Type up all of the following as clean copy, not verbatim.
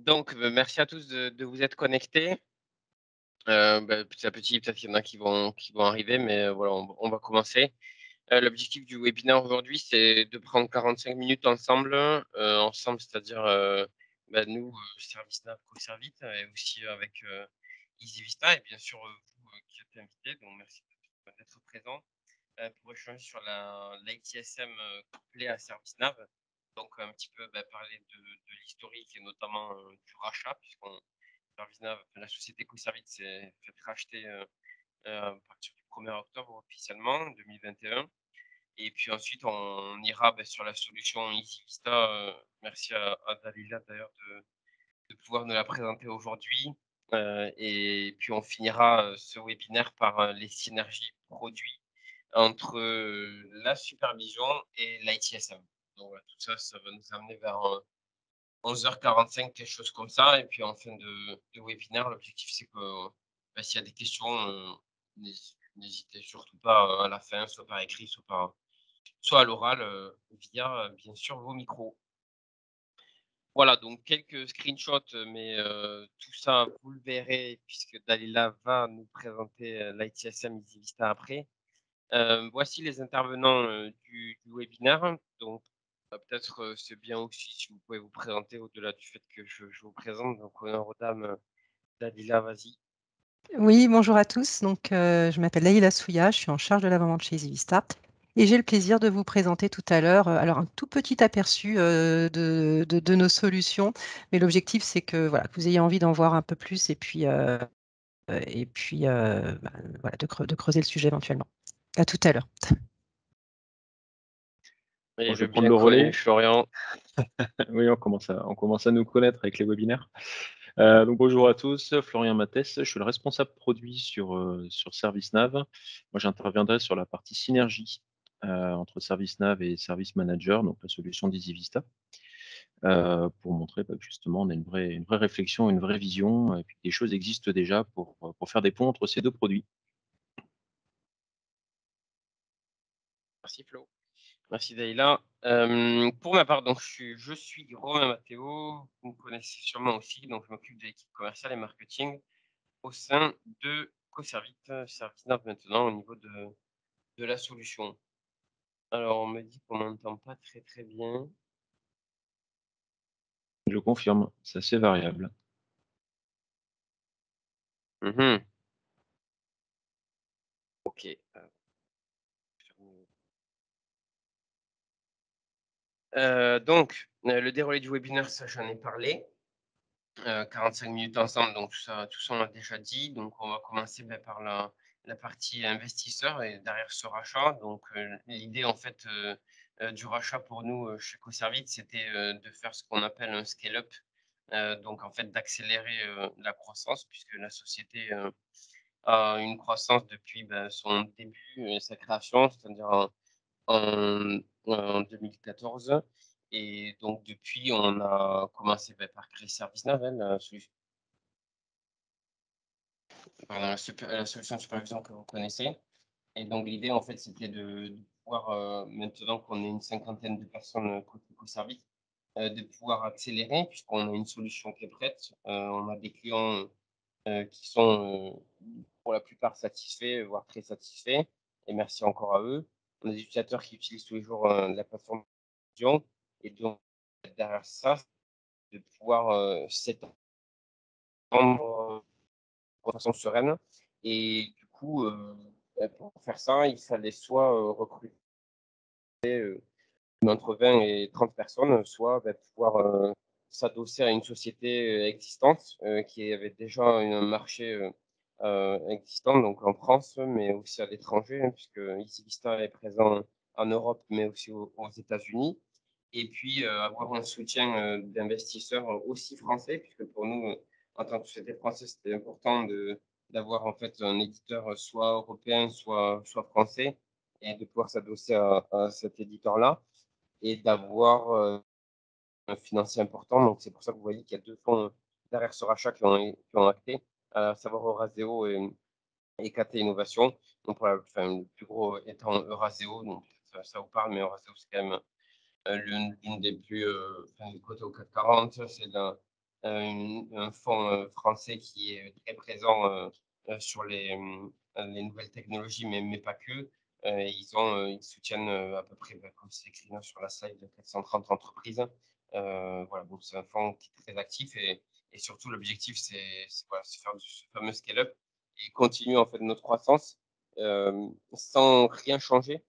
Donc, merci à tous de vous être connectés. Petit à petit, peut-être qu'il y en a qui vont arriver, mais voilà, on va commencer. L'objectif du webinaire aujourd'hui, c'est de prendre 45 minutes ensemble, c'est-à-dire, nous, ServiceNav, Coservit et aussi avec, EasyVista et bien sûr, vous, qui êtes invités, donc merci d'être présents, pour échanger sur l'ITSM, couplé à ServiceNav. Donc un petit peu, parler de l'historique et notamment, du rachat puisqu'on ServiceNav, enfin, la société Coservit s'est fait racheter, à partir du 1er octobre officiellement 2021 et puis ensuite on ira, sur la solution EasyVista, merci à Dalila d'ailleurs de pouvoir nous la présenter aujourd'hui, et puis on finira, ce webinaire par, les synergies produits entre, la supervision et l'ITSM. Donc voilà, tout ça, ça va nous amener vers, 11h45, quelque chose comme ça et puis en fin de webinaire, l'objectif c'est que, s'il y a des questions, n'hésitez surtout pas, à la fin, soit par écrit, soit à l'oral, via, bien sûr vos micros. Voilà, donc quelques screenshots, mais tout ça, vous le verrez puisque Dalila va nous présenter, l'ITSM EasyVista après. Voici les intervenants, du webinaire. Donc, peut-être, c'est bien aussi si vous pouvez vous présenter au-delà du fait que je vous présente. Donc honneur aux dames, Dalila, vas-y. Oui, bonjour à tous. Donc, je m'appelle Laïla Souya, je suis en charge de l'avant-vente chez EasyVista et j'ai le plaisir de vous présenter tout à l'heure, alors un tout petit aperçu de nos solutions. Mais l'objectif, c'est que, voilà, que vous ayez envie d'en voir un peu plus voilà, de creuser le sujet éventuellement. À tout à l'heure. Et Bon, je le vais prendre bien le connu relais. Florian. Oui, on commence à nous connaître avec les webinaires. Donc bonjour à tous, Florian Mathès, je suis le responsable produit sur ServiceNav. Moi, j'interviendrai sur la partie synergie entre ServiceNav et Service Manager, donc la solution d'EasyVista, pour montrer que justement on a une vraie réflexion, une vraie vision, et puis que des choses existent déjà pour faire des ponts entre ces deux produits. Merci Flo. Merci Dalila. Pour ma part, donc je suis Romain Matteo, vous me connaissez sûrement aussi, donc je m'occupe de l'équipe commerciale et marketing au sein de Coservit, ServiceNav maintenant au niveau de la solution. Alors on me dit qu'on m'entend pas très, très bien. Je confirme, c'est assez variable. Mmh. OK, le déroulé du webinaire, ça j'en ai parlé. 45 minutes ensemble, donc tout ça on l'a déjà dit. Donc on va commencer, par la partie investisseur et derrière ce rachat. Donc l'idée en fait, du rachat pour nous, chez Coservit, c'était, de faire ce qu'on appelle un scale-up. Donc en fait d'accélérer, la croissance puisque la société, a une croissance depuis, son début et sa création, c'est-à-dire en 2014 et donc depuis, on a commencé, par créer ServiceNav, la solution la solution de supervision que vous connaissez et donc l'idée, en fait, c'était de pouvoir, maintenant qu'on est une cinquantaine de personnes, côté Coservice, de pouvoir accélérer puisqu'on a une solution qui est prête. On a des clients, qui sont, pour la plupart satisfaits, voire très satisfaits et merci encore à eux. On a des utilisateurs qui utilisent tous les jours, la plateforme et donc derrière ça, de pouvoir, s'étendre, de façon sereine et du coup, pour faire ça, il fallait soit, recruter, entre 20 et 30 personnes, soit, pouvoir, s'adosser à une société, existante, qui avait déjà un marché, existant, donc en France, mais aussi à l'étranger, hein, puisque EasyVista est présent en Europe, mais aussi aux États-Unis et puis, avoir un soutien, d'investisseurs, aussi français puisque pour nous, en tant que société française, c'était important d'avoir en fait un éditeur, soit européen, soit français et de pouvoir s'adosser à cet éditeur-là et d'avoir, un financier important. Donc c'est pour ça que vous voyez qu'il y a 2 fonds derrière ce rachat qui ont acté, à savoir Eurazeo et KT Innovation. Donc le plus gros étant Eurazeo, donc ça vous parle, mais Eurazeo, c'est quand même, l'une des plus, enfin, cotée au CAC 40. C'est un fonds français qui est très présent sur les nouvelles technologies, mais pas que. Ils soutiennent à peu près, comme c'est écrit là sur la slide, 430 entreprises. Voilà, donc c'est un fonds qui est très actif et surtout l'objectif, c'est voilà, faire ce fameux scale-up et continuer en fait notre croissance sans rien changer,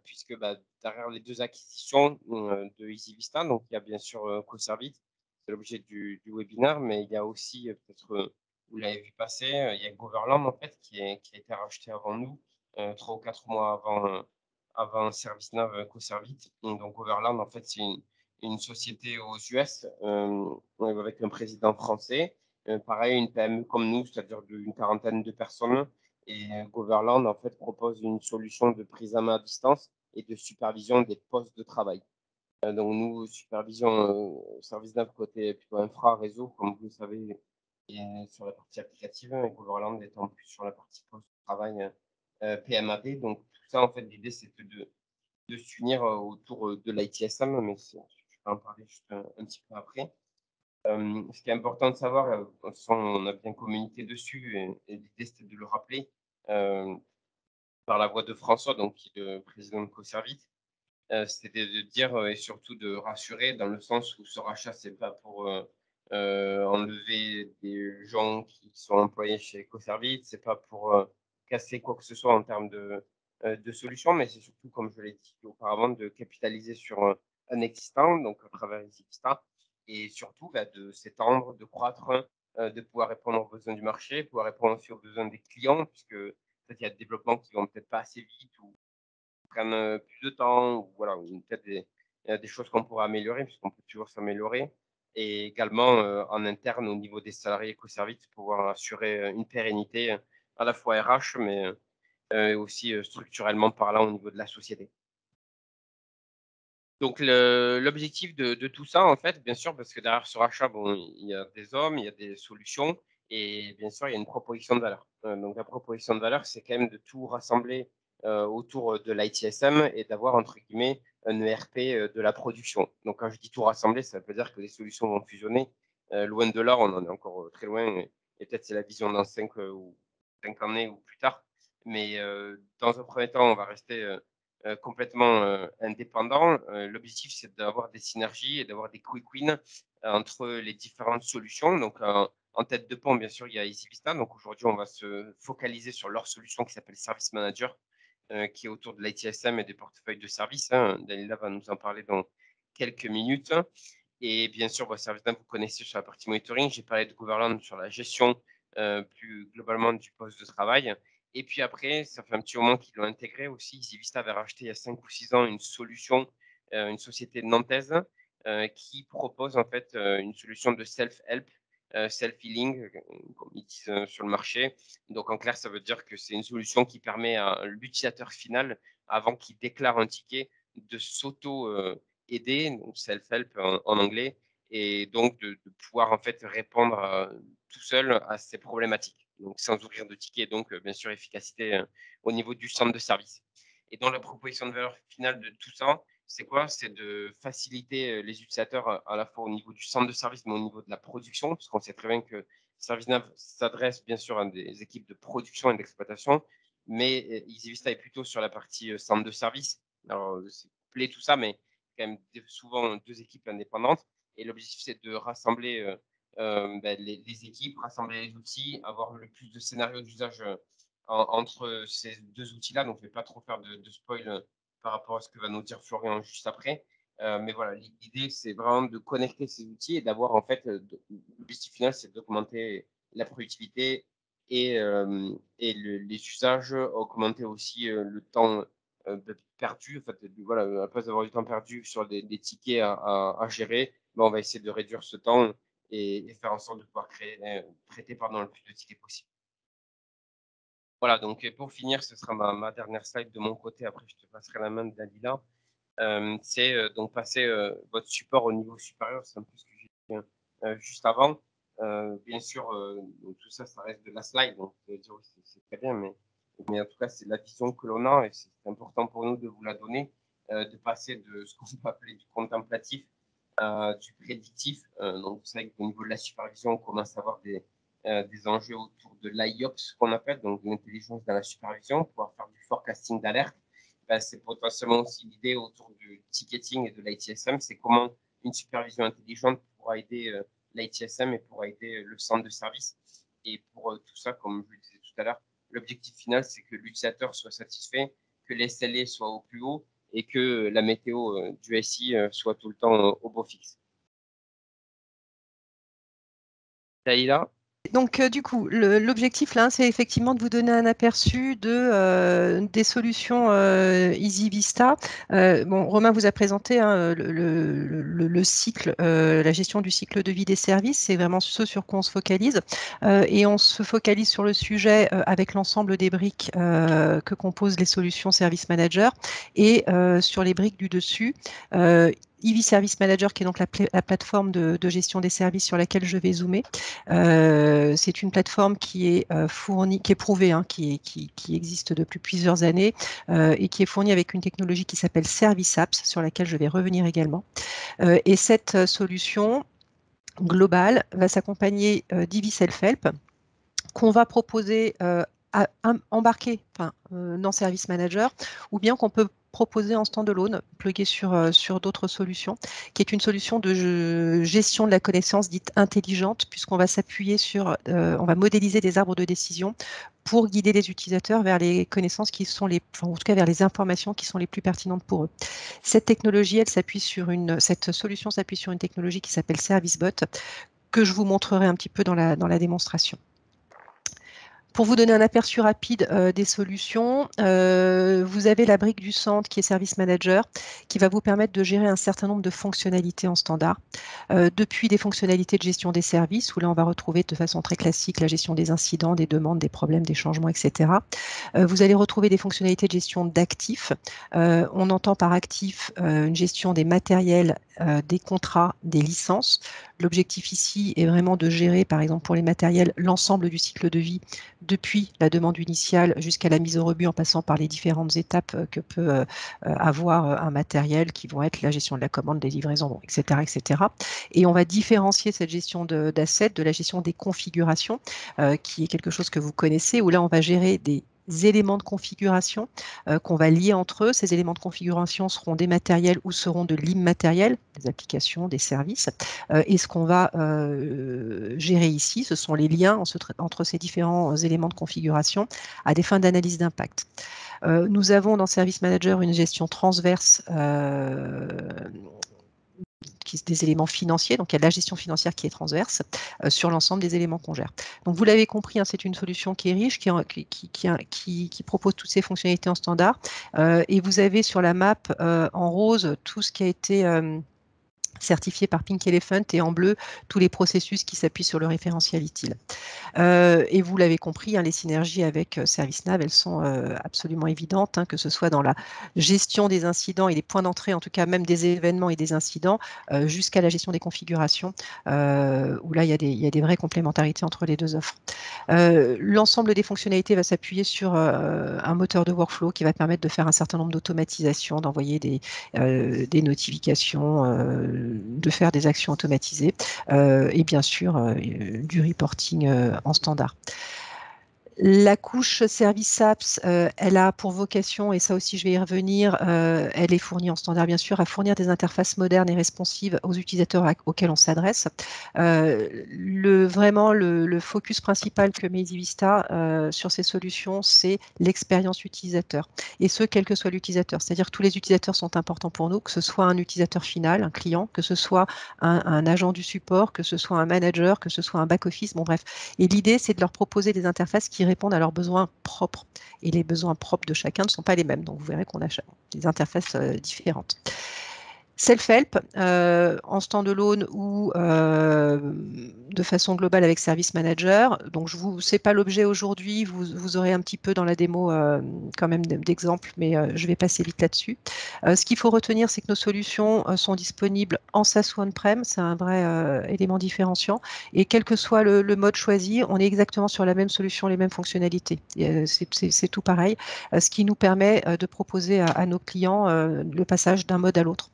puisque derrière les deux acquisitions de EasyVista, donc il y a bien sûr Coservit, c'est l'objet du webinaire, mais il y a aussi peut-être vous l'avez vu passer, il y a Goverland en fait qui a été racheté avant nous, 3 ou 4 mois avant ServiceNav Coservit. Donc Goverland en fait c'est une société aux US avec un président français. Pareil, une PME comme nous, c'est-à-dire d'une quarantaine de personnes. Et Goverland, en fait, propose une solution de prise en main à distance et de supervision des postes de travail. Donc, nous, supervision service d'un côté plutôt infra, réseau, comme vous le savez, et sur la partie applicative, et Goverland étant plus sur la partie poste de travail PMAD. Donc, tout ça, en fait, l'idée, c'est de s'unir autour de l'ITSM, mais je vais en parler juste un petit peu après. Ce qui est important de savoir, on a bien communiqué dessus, et l'idée c'était de le rappeler par la voix de François, donc qui est le président de Coservit, c'était de dire et surtout de rassurer dans le sens où ce rachat, c'est pas pour enlever des gens qui sont employés chez Coservit, c'est pas pour casser quoi que ce soit en termes de solutions, mais c'est surtout, comme je l'ai dit auparavant, de capitaliser sur un existant, donc à travers EasyVista, et surtout de s'étendre, de croître, de pouvoir répondre aux besoins du marché, pouvoir répondre aussi aux besoins des clients, puisque peut-être il y a des développements qui vont peut-être pas assez vite ou prennent plus de temps, ou voilà, ou peut-être des choses qu'on pourrait améliorer, puisqu'on peut toujours s'améliorer. Et également en interne, au niveau des salariés Ecoservice, pouvoir assurer une pérennité à la fois RH, mais aussi structurellement parlant au niveau de la société. Donc l'objectif de tout ça, en fait, bien sûr, parce que derrière ce rachat, bon, il y a des hommes, il y a des solutions, et bien sûr, il y a une proposition de valeur. Donc la proposition de valeur, c'est quand même de tout rassembler autour de l'ITSM et d'avoir, entre guillemets, un ERP de la production. Donc quand je dis tout rassembler, ça veut dire que les solutions vont fusionner. Loin de là, on en est encore très loin, et peut-être c'est la vision dans 5 années ou plus tard. Mais dans un premier temps, on va rester complètement indépendant. L'objectif, c'est d'avoir des synergies et d'avoir des quick wins entre les différentes solutions. Donc, en tête de pont, bien sûr, il y a EasyVista. Donc, aujourd'hui, on va se focaliser sur leur solution qui s'appelle Service Manager, qui est autour de l'ITSM et des portefeuilles de services. Dalila va nous en parler dans quelques minutes. Et bien sûr, ServiceNav, vous connaissez sur la partie monitoring. J'ai parlé de Goverland sur la gestion plus globalement du poste de travail. Et puis après, ça fait un petit moment qu'ils l'ont intégré aussi. EasyVista avait racheté il y a 5 ou 6 ans une solution, une société nantaise qui propose en fait une solution de self-help, self-healing, comme ils disent sur le marché. Donc en clair, ça veut dire que c'est une solution qui permet à l'utilisateur final, avant qu'il déclare un ticket, de s'auto-aider, donc self-help en anglais, et donc de pouvoir en fait répondre tout seul à ces problématiques, donc sans ouvrir de ticket, donc bien sûr efficacité au niveau du centre de service. Et dans la proposition de valeur finale de tout ça, c'est quoi? C'est de faciliter les utilisateurs à la fois au niveau du centre de service, mais au niveau de la production, parce qu'on sait très bien que ServiceNav s'adresse bien sûr à des équipes de production et d'exploitation, mais EasyVista est plutôt sur la partie centre de service. Alors, c'est complet tout ça, mais quand même souvent deux équipes indépendantes. Et l'objectif, c'est de rassembler les équipes, rassembler les outils, avoir le plus de scénarios d'usage entre ces deux outils-là. Donc, je ne vais pas trop faire de spoil par rapport à ce que va nous dire Florian juste après. Mais voilà, l'idée, c'est vraiment de connecter ces outils et d'avoir, en fait, l'objectif final, c'est d'augmenter la productivité et les usages, augmenter aussi le temps perdu. En fait, voilà, à la place d'avoir du temps perdu sur des tickets à gérer, on va essayer de réduire ce temps et faire en sorte de pouvoir traiter le plus de tickets possible. Voilà, donc pour finir, ce sera ma dernière slide de mon côté. Après, je te passerai la main de Dalila. C'est donc passer votre support au niveau supérieur. C'est un peu ce que j'ai dit juste avant. Bien sûr, donc tout ça, ça reste de la slide. Donc, vous allez dire, oui, c'est très bien, mais en tout cas, c'est la vision que l'on a et c'est important pour nous de vous la donner, de passer de ce qu'on peut appeler du contemplatif du prédictif. Donc, vous savez qu'au niveau de la supervision, on commence à avoir des enjeux autour de l'IOPS qu'on appelle, donc de l'intelligence dans la supervision, pouvoir faire du forecasting d'alerte. C'est potentiellement aussi l'idée autour du ticketing et de l'ITSM, c'est comment une supervision intelligente pourra aider l'ITSM et pourra aider le centre de service. Et pour tout ça, comme je le disais tout à l'heure, l'objectif final, c'est que l'utilisateur soit satisfait, que les SLA soient au plus haut et que la météo du SI soit tout le temps au beau fixe. Taïla? Donc, du coup, l'objectif là, c'est effectivement de vous donner un aperçu des solutions Easy Vista. Bon, Romain vous a présenté hein, le cycle, la gestion du cycle de vie des services. C'est vraiment ce sur quoi on se focalise. Et on se focalise sur le sujet avec l'ensemble des briques que composent les solutions Service Manager et sur les briques du dessus. EV Service Manager, qui est donc la plateforme de gestion des services sur laquelle je vais zoomer. C'est une plateforme qui est fournie, qui est prouvée, hein, qui existe depuis plusieurs années et qui est fournie avec une technologie qui s'appelle Service Apps, sur laquelle je vais revenir également. Et cette solution globale va s'accompagner d'EV Self-Help qu'on va proposer embarquer dans Service Manager, ou bien qu'on peut proposer en standalone, plugué sur d'autres solutions, qui est une solution de gestion de la connaissance dite intelligente, puisqu'on va s'appuyer sur, on va modéliser des arbres de décision pour guider les utilisateurs vers les connaissances qui sont en tout cas vers les informations qui sont les plus pertinentes pour eux. Cette technologie, cette solution s'appuie sur une technologie qui s'appelle ServiceBot, que je vous montrerai un petit peu dans la démonstration. Pour vous donner un aperçu rapide des solutions, vous avez la brique du centre qui est Service Manager, qui va vous permettre de gérer un certain nombre de fonctionnalités en standard. Depuis des fonctionnalités de gestion des services, où là on va retrouver de façon très classique la gestion des incidents, des demandes, des problèmes, des changements, etc. Vous allez retrouver des fonctionnalités de gestion d'actifs. On entend par actifs une gestion des matériels, des contrats, des licences. L'objectif ici est vraiment de gérer, par exemple pour les matériels, l'ensemble du cycle de vie depuis la demande initiale jusqu'à la mise au rebut en passant par les différentes étapes que peut avoir un matériel qui vont être la gestion de la commande, des livraisons, etc., etc. Et on va différencier cette gestion d'assets de la gestion des configurations, qui est quelque chose que vous connaissez, où là on va gérer des éléments de configuration qu'on va lier entre eux. Ces éléments de configuration seront des matériels ou seront de l'immatériel, des applications, des services. Et ce qu'on va gérer ici, ce sont les liens entre ces différents éléments de configuration à des fins d'analyse d'impact. Nous avons dans Service Manager une gestion transverse des éléments financiers, donc il y a de la gestion financière qui est transverse sur l'ensemble des éléments qu'on gère. Donc vous l'avez compris, hein, c'est une solution qui est riche, qui propose toutes ces fonctionnalités en standard, et vous avez sur la map en rose tout ce qui a été certifié par Pink Elephant et en bleu tous les processus qui s'appuient sur le référentiel ITIL. Et vous l'avez compris, hein, les synergies avec ServiceNav, elles sont absolument évidentes, hein, que ce soit dans la gestion des incidents et les points d'entrée, en tout cas même des événements et des incidents, jusqu'à la gestion des configurations, où là, il y a des vraies complémentarités entre les deux offres. L'ensemble des fonctionnalités va s'appuyer sur un moteur de workflow qui va permettre de faire un certain nombre d'automatisations, d'envoyer des notifications, de faire des actions automatisées et bien sûr du reporting en standard. La couche Service Apps, elle a pour vocation, et ça aussi je vais y revenir, elle est fournie en standard bien sûr, à fournir des interfaces modernes et responsives aux utilisateurs auxquels on s'adresse. Vraiment le focus principal que met Easy Vista sur ces solutions, c'est l'expérience utilisateur. Et ce, quel que soit l'utilisateur. C'est-à-dire que tous les utilisateurs sont importants pour nous, que ce soit un utilisateur final, un client, que ce soit un agent du support, que ce soit un manager, que ce soit un back-office, bon bref. Et l'idée, c'est de leur proposer des interfaces qui répondent à leurs besoins propres. Et les besoins propres de chacun ne sont pas les mêmes. Donc, vous verrez qu'on a des interfaces différentes. Self-help en standalone ou de façon globale avec Service Manager. Donc, ce n'est pas l'objet aujourd'hui. Vous aurez un petit peu dans la démo quand même d'exemples, mais je vais passer vite là-dessus. Ce qu'il faut retenir, c'est que nos solutions sont disponibles en SaaS ou on-prem. C'est un vrai élément différenciant. Et quel que soit le mode choisi, on est exactement sur la même solution, les mêmes fonctionnalités. C'est tout pareil, ce qui nous permet de proposer à nos clients le passage d'un mode à l'autre.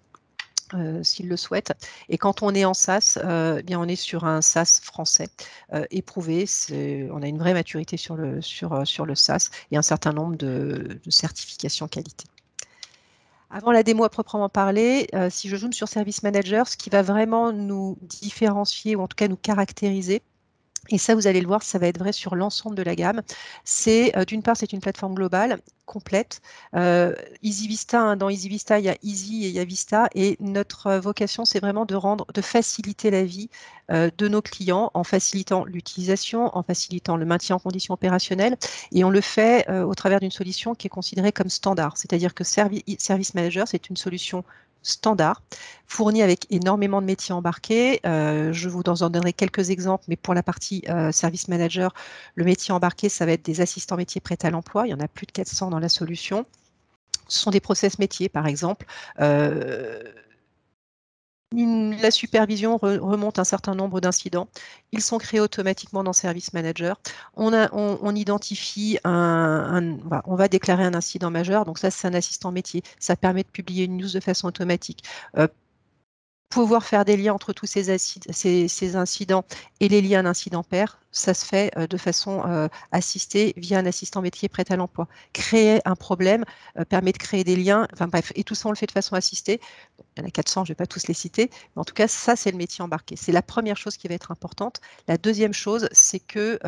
s'ils le souhaitent. Et quand on est en SaaS, eh bien on est sur un SaaS français éprouvé. On a une vraie maturité sur le SaaS et un certain nombre de certifications qualité. Avant la démo à proprement parler, si je zoome sur Service Manager, ce qui va vraiment nous différencier ou en tout cas nous caractériser, et ça, vous allez le voir, ça va être vrai sur l'ensemble de la gamme. C'est d'une part, c'est une plateforme globale, complète. Easy Vista, hein, dans Easy Vista, il y a Easy et il y a Vista. Et notre vocation, c'est vraiment de faciliter la vie de nos clients en facilitant l'utilisation, en facilitant le maintien en conditions opérationnelles. Et on le fait au travers d'une solution qui est considérée comme standard. C'est-à-dire que Service Manager, c'est une solution standard, fourni avec énormément de métiers embarqués. Je vous en donnerai quelques exemples, mais pour la partie Service Manager, le métier embarqué, ça va être des assistants métiers prêts à l'emploi. Il y en a plus de 400 dans la solution. Ce sont des process métiers, par exemple. La supervision remonte un certain nombre d'incidents. Ils sont créés automatiquement dans Service Manager. On identifie on va déclarer un incident majeur. Donc ça, c'est un assistant métier. Ça permet de publier une news de façon automatique. Pouvoir faire des liens entre tous ces incidents et les liens d'incident pair, ça se fait de façon assistée via un assistant métier prêt à l'emploi. Créer un problème permet de créer des liens, enfin bref, et tout ça on le fait de façon assistée. Il y en a 400, je ne vais pas tous les citer, mais en tout cas, ça c'est le métier embarqué. C'est la première chose qui va être importante. La deuxième chose, c'est que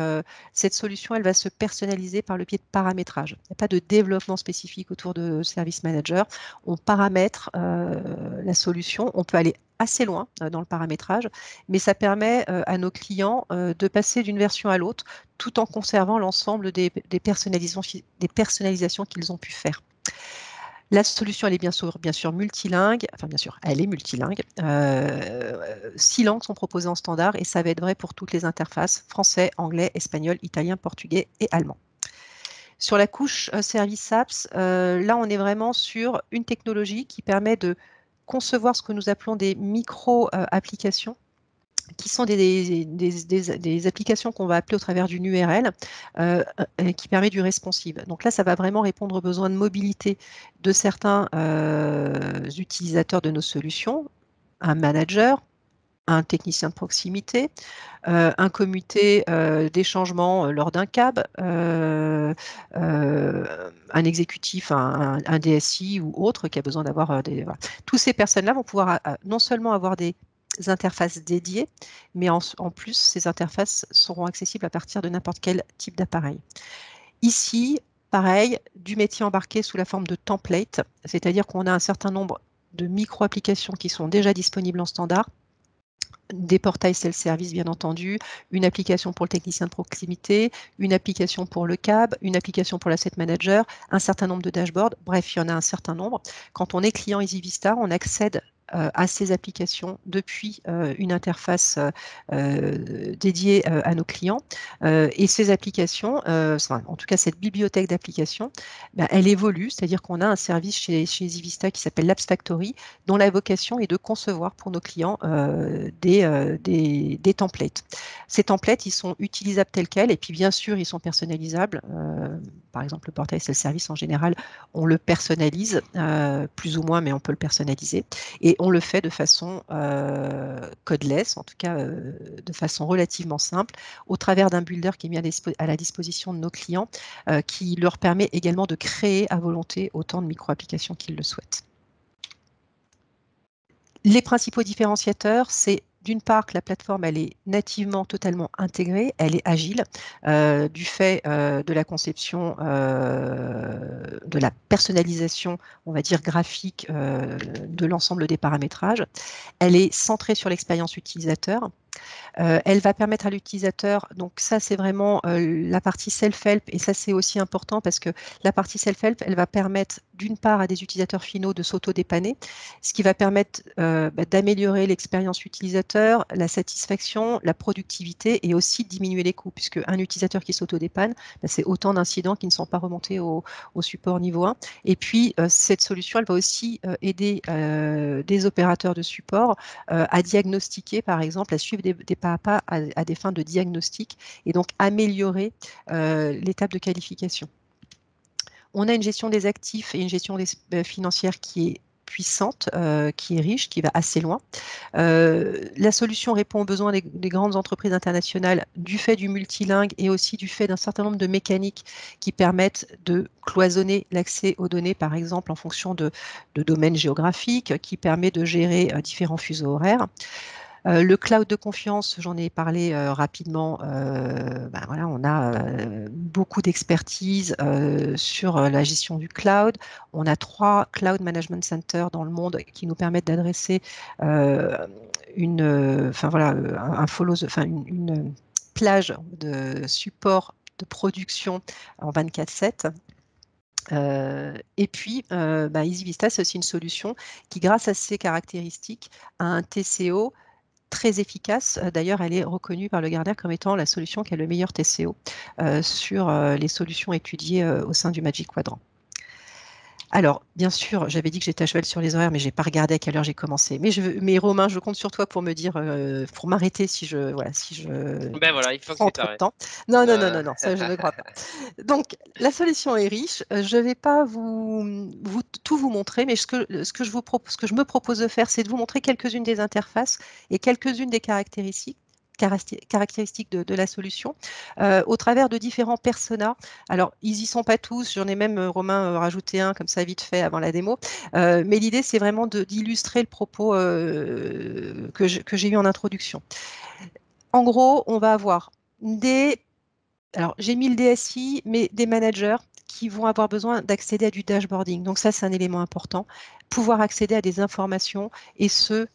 cette solution, elle va se personnaliser par le biais de paramétrage. Il n'y a pas de développement spécifique autour de Service Manager. On paramètre la solution, on peut aller assez loin dans le paramétrage, mais ça permet à nos clients de passer d'une version à l'autre tout en conservant l'ensemble des personnalisations qu'ils ont pu faire. La solution, elle est bien sûr multilingue, enfin bien sûr, elle est multilingue. 6 langues sont proposées en standard et ça va être vrai pour toutes les interfaces, français, anglais, espagnol, italien, portugais et allemand. Sur la couche Service Apps, là on est vraiment sur une technologie qui permet de concevoir ce que nous appelons des micro-applications, qui sont des applications qu'on va appeler au travers d'une URL qui permet du responsive. Donc là, ça va vraiment répondre aux besoins de mobilité de certains utilisateurs de nos solutions, un manager, un technicien de proximité, un comité des changements lors d'un CAB, un exécutif, un DSI ou autre qui a besoin d'avoir des... Voilà. Toutes ces personnes-là vont pouvoir non seulement avoir des interfaces dédiées, mais en plus, ces interfaces seront accessibles à partir de n'importe quel type d'appareil. Ici, pareil, du métier embarqué sous la forme de template, c'est-à-dire qu'on a un certain nombre de micro-applications qui sont déjà disponibles en standard, des portails self-service, bien entendu, une application pour le technicien de proximité, une application pour le CAB, une application pour l'asset manager, un certain nombre de dashboards. Bref, il y en a un certain nombre. Quand on est client Easy Vista, on accède à ces applications depuis une interface dédiée à nos clients. Et ces applications, en tout cas cette bibliothèque d'applications, elle évolue, c'est-à-dire qu'on a un service chez Easy Vista qui s'appelle Labs Factory, dont la vocation est de concevoir pour nos clients des templates. Ces templates, ils sont utilisables tels quels, et puis bien sûr, ils sont personnalisables. Par exemple, le portail self-service, en général, on le personnalise, plus ou moins, mais on peut le personnaliser. Et on le fait de façon codeless, en tout cas de façon relativement simple, au travers d'un builder qui est mis à la disposition de nos clients, qui leur permet également de créer à volonté autant de micro-applications qu'ils le souhaitent. Les principaux différenciateurs, c'est d'une part que la plateforme, elle est nativement totalement intégrée, elle est agile, du fait de la conception, de la personnalisation, on va dire graphique, de l'ensemble des paramétrages. Elle est centrée sur l'expérience utilisateur. Elle va permettre à l'utilisateur, donc ça c'est vraiment la partie self-help, et ça c'est aussi important parce que la partie self-help, elle va permettre d'une part à des utilisateurs finaux de s'auto-dépanner, ce qui va permettre d'améliorer l'expérience utilisateur, la satisfaction, la productivité et aussi de diminuer les coûts, puisque un utilisateur qui s'auto-dépanne, c'est autant d'incidents qui ne sont pas remontés au support niveau 1. Et puis cette solution, elle va aussi aider des opérateurs de support à diagnostiquer, par exemple, à suivre des pas à pas à des fins de diagnostic et donc améliorer l'étape de qualification. On a une gestion des actifs et une gestion financière qui est puissante, qui est riche, qui va assez loin. La solution répond aux besoins des grandes entreprises internationales du fait du multilingue et aussi du fait d'un certain nombre de mécaniques qui permettent de cloisonner l'accès aux données, par exemple en fonction de domaines géographiques, qui permet de gérer différents fuseaux horaires. Le cloud de confiance, j'en ai parlé rapidement. Voilà, on a beaucoup d'expertise sur la gestion du cloud. On a 3 cloud management centers dans le monde qui nous permettent d'adresser une plage de support de production en 24/7. Et puis, EasyVista, c'est aussi une solution qui, grâce à ses caractéristiques, a un TCO très efficace. D'ailleurs, elle est reconnue par le Gartner comme étant la solution qui a le meilleur TCO sur les solutions étudiées au sein du Magic Quadrant. Alors, bien sûr, j'avais dit que j'étais à cheval sur les horaires, mais je n'ai pas regardé à quelle heure j'ai commencé. Mais Romain, je compte sur toi pour me dire, pour m'arrêter si je Ben voilà, il faut que prends tu trop de t'arrêtes. temps. Non, ça je ne crois pas. Donc, la solution est riche. Je ne vais pas tout vous montrer, mais ce que je me propose de faire, c'est de vous montrer quelques-unes des interfaces et quelques-unes des caractéristiques de la solution au travers de différents personas. Alors, ils n'y sont pas tous, j'en ai même, Romain, rajouté un comme ça vite fait avant la démo, mais l'idée, c'est vraiment d'illustrer le propos que j'ai eu en introduction. En gros, on va avoir alors j'ai mis le DSI, mais des managers qui vont avoir besoin d'accéder à du dashboarding. Donc ça, c'est un élément important. Pouvoir accéder à des informations et ce,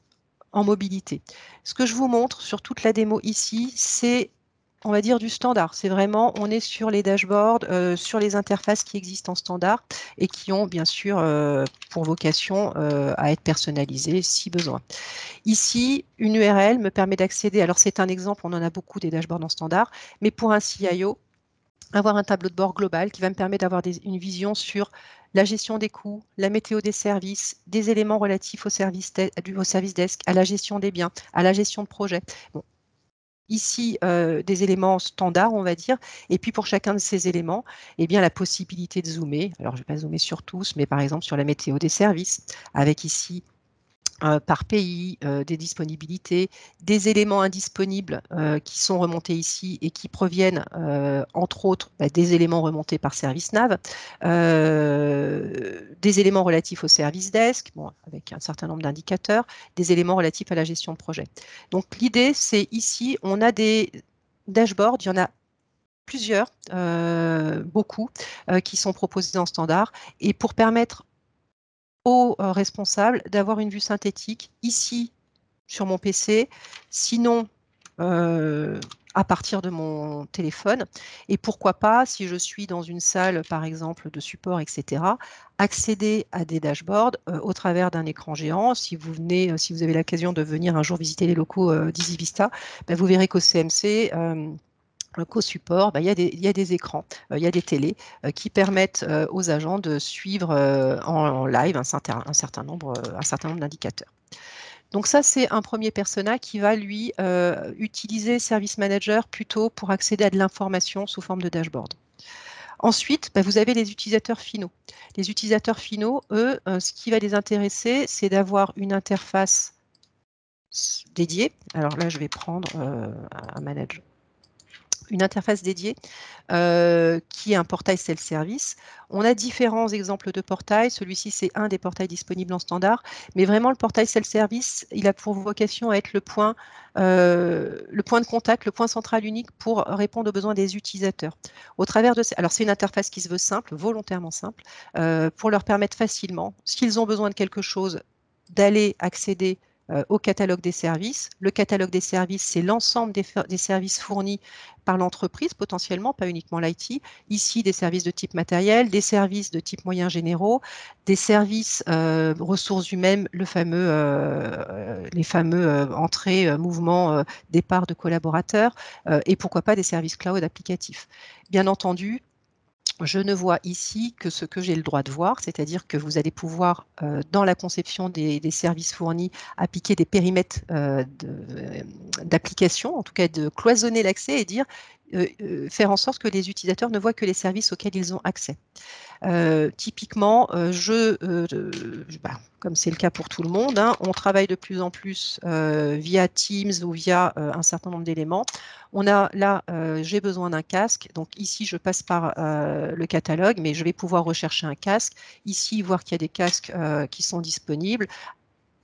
en mobilité. Ce que je vous montre sur toute la démo ici, c'est, on va dire, du standard. C'est vraiment, on est sur les dashboards, sur les interfaces qui existent en standard et qui ont bien sûr pour vocation à être personnalisées si besoin. Ici, une URL me permet d'accéder, alors c'est un exemple, on en a beaucoup des dashboards en standard, mais pour un CIO, avoir un tableau de bord global qui va me permettre d'avoir une vision sur la gestion des coûts, la météo des services, des éléments relatifs au service desk, à la gestion des biens, à la gestion de projet. Bon. Ici, des éléments standards, on va dire, et puis pour chacun de ces éléments, eh bien, la possibilité de zoomer. Alors, je ne vais pas zoomer sur tous, mais par exemple sur la météo des services, avec ici par pays, des disponibilités, des éléments indisponibles qui sont remontés ici et qui proviennent, entre autres, des éléments remontés par ServiceNav, des éléments relatifs au service desk, bon, avec un certain nombre d'indicateurs, des éléments relatifs à la gestion de projet. Donc l'idée, c'est ici, on a des dashboards, il y en a plusieurs, beaucoup, qui sont proposés en standard, et pour permettre aux responsables d'avoir une vue synthétique ici sur mon PC, sinon à partir de mon téléphone. Et pourquoi pas, si je suis dans une salle, par exemple, de support, etc., accéder à des dashboards au travers d'un écran géant. Si vous avez l'occasion de venir un jour visiter les locaux d'EasyVista, vous verrez qu'au CMC, qu'au support, il y a des écrans, il y a des télés qui permettent aux agents de suivre en live un certain nombre d'indicateurs. Donc ça, c'est un premier persona qui va, lui, utiliser Service Manager plutôt pour accéder à de l'information sous forme de dashboard. Ensuite, vous avez les utilisateurs finaux. Les utilisateurs finaux, eux, ce qui va les intéresser, c'est d'avoir une interface dédiée. Alors là, je vais prendre un manager. Une interface dédiée qui est un portail self-service. On a différents exemples de portails. Celui-ci, c'est un des portails disponibles en standard. Mais vraiment, le portail self-service, il a pour vocation à être le point de contact, le point central unique pour répondre aux besoins des utilisateurs. Au travers de, alors, c'est une interface qui se veut simple, volontairement simple, pour leur permettre facilement, s'ils ont besoin de quelque chose, d'aller accéder au catalogue des services. Le catalogue des services, c'est l'ensemble des services fournis par l'entreprise, potentiellement, pas uniquement l'IT. Ici, des services de type matériel, des services de type moyens généraux, des services ressources humaines, les fameux entrées, mouvements, départ de collaborateurs, et pourquoi pas des services cloud applicatifs. Bien entendu, je ne vois ici que ce que j'ai le droit de voir, c'est-à-dire que vous allez pouvoir, dans la conception des services fournis, appliquer des périmètres d'application, en tout cas de cloisonner l'accès et dire faire en sorte que les utilisateurs ne voient que les services auxquels ils ont accès. Typiquement, comme c'est le cas pour tout le monde, hein, on travaille de plus en plus via Teams ou via un certain nombre d'éléments. On a là, j'ai besoin d'un casque. Donc ici, je passe par le catalogue, mais je vais pouvoir rechercher un casque. Ici, voir qu'il y a des casques qui sont disponibles,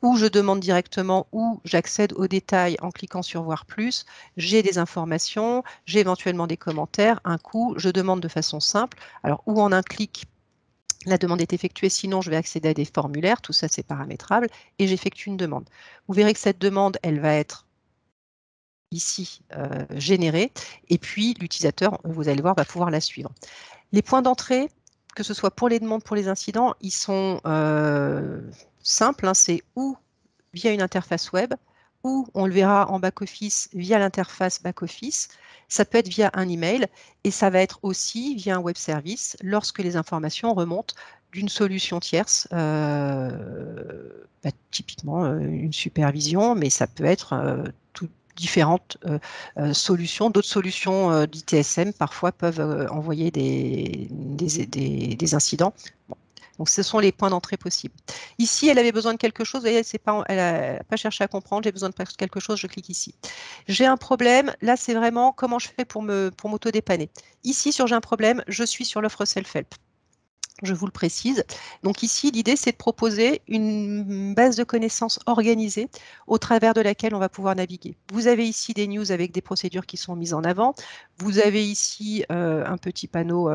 ou je demande directement, ou j'accède aux détails en cliquant sur voir plus. J'ai des informations, j'ai éventuellement des commentaires, un coût, je demande de façon simple. Alors, ou en un clic, la demande est effectuée, sinon je vais accéder à des formulaires, tout ça c'est paramétrable, et j'effectue une demande. Vous verrez que cette demande, elle va être ici générée, et puis l'utilisateur, vous allez voir, va pouvoir la suivre. Les points d'entrée, que ce soit pour les demandes, pour les incidents, ils sont simples, hein, c'est ou via une interface web, ou on le verra en back-office via l'interface back-office. Ça peut être via un email et ça va être aussi via un web service lorsque les informations remontent d'une solution tierce, typiquement une supervision, mais ça peut être différentes solutions. D'autres solutions d'ITSM parfois peuvent envoyer des incidents. Bon. Donc, ce sont les points d'entrée possibles. Ici, elle avait besoin de quelque chose. Vous voyez, elle n'a pas cherché à comprendre. J'ai besoin de quelque chose, je clique ici. J'ai un problème. Là, c'est vraiment comment je fais pour m'auto-dépanner. Ici, sur j'ai un problème, je suis sur l'offre self-help. Je vous le précise. Donc ici, l'idée, c'est de proposer une base de connaissances organisée au travers de laquelle on va pouvoir naviguer. Vous avez ici des news avec des procédures qui sont mises en avant. Vous avez ici un petit panneau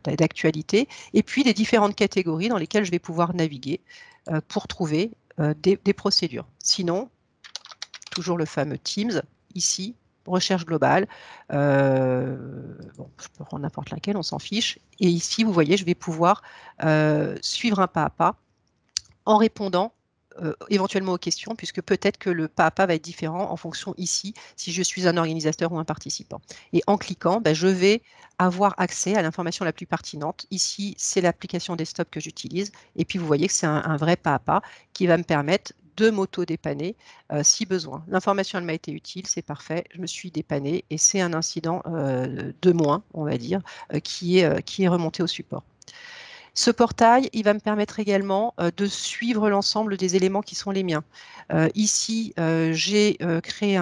d'actualité et puis des différentes catégories dans lesquelles je vais pouvoir naviguer pour trouver des procédures. Sinon, toujours le fameux Teams, ici, recherche globale. Bon, je peux prendre n'importe laquelle, on s'en fiche. Et ici, vous voyez, je vais pouvoir suivre un pas à pas en répondant éventuellement aux questions, puisque peut-être que le pas à pas va être différent en fonction ici, si je suis un organisateur ou un participant. Et en cliquant, je vais avoir accès à l'information la plus pertinente. Ici, c'est l'application desktop que j'utilise. Et puis, vous voyez que c'est un vrai pas à pas qui va me permettre de m'auto-dépanner si besoin. L'information, elle m'a été utile, c'est parfait, je me suis dépannée et c'est un incident de moins, on va dire, qui est remonté au support. Ce portail, il va me permettre également de suivre l'ensemble des éléments qui sont les miens. Ici, j'ai créé